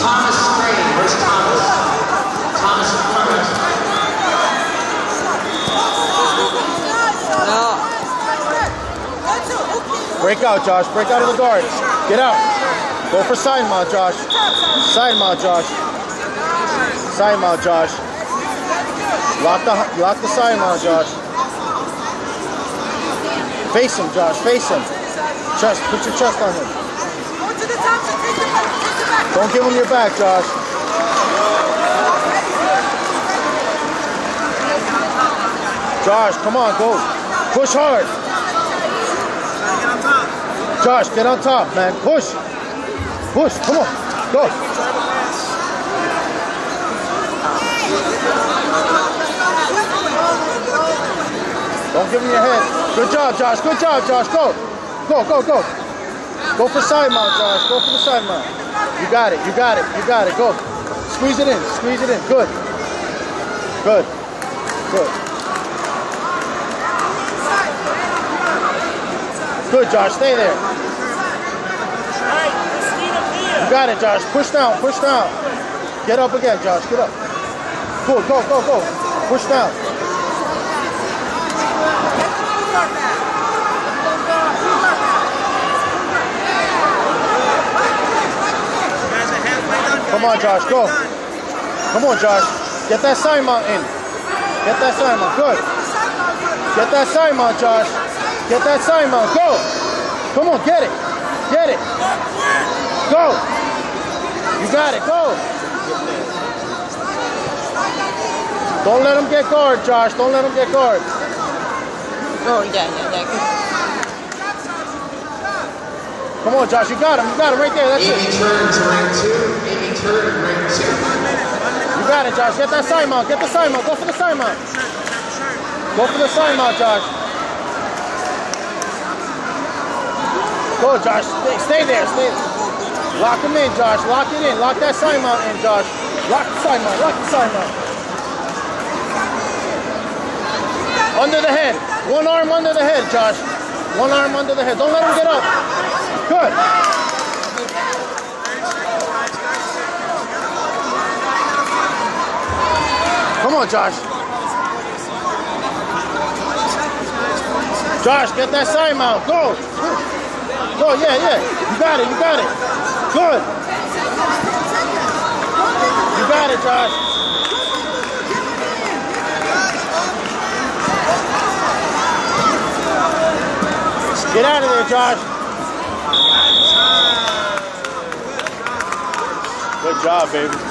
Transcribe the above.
Thomas Strain. Where's Thomas? Thomas in front. Break out, Josh. Break out of the guard. Get out. Go for side mount, Josh. Side mount, Josh. Side mount, Josh. Lock the side mount, Josh. Face him, Josh. Face him. Chest. Put your chest on him. Don't give him your back, Josh. Josh, come on, go. Push hard. Josh, get on top, man. Push. Push. Come on. Go. Don't give him your head. Good job, Josh. Good job, Josh. Go. Go, go, go. Go for side mount, Josh. Go for the side mount. You got it. You got it. You got it. Go. Squeeze it in. Squeeze it in. Good. Good. Good. Good, Josh. Stay there. You got it, Josh. Push down. Push down. Get up again, Josh. Get up. Cool. Go, go, go. Push down. Come on, Josh. Go. Come on, Josh. Get that side mount in. Get that side mount. Good. Get that side mount, Josh. Get that side mount. Go. Come on, get it. Get it. Go. You got it. Go. Don't let him get guard, Josh. Don't let him get guard. Oh, yeah. Come on, Josh. You got him. You got him right there. That's it. Amy turn to ring 2. Amy turn to ring 2. You got it, Josh. Get that side mount. Get the side mount. Go for the side mount. Go for the side mount, Josh. Go, Josh. Stay there. Stay. Lock him in, Josh. Lock it in. Lock that side mount in, Josh. Lock the side mount. Lock the side mount. Under the head. One arm under the head, Josh. One arm under the head. Don't let him get up. Good. Come on, Josh. Josh, get that side mount. Go. Go, yeah. You got it. You got it. Good. You got it, Josh. Get out of there, Josh. Good job, baby.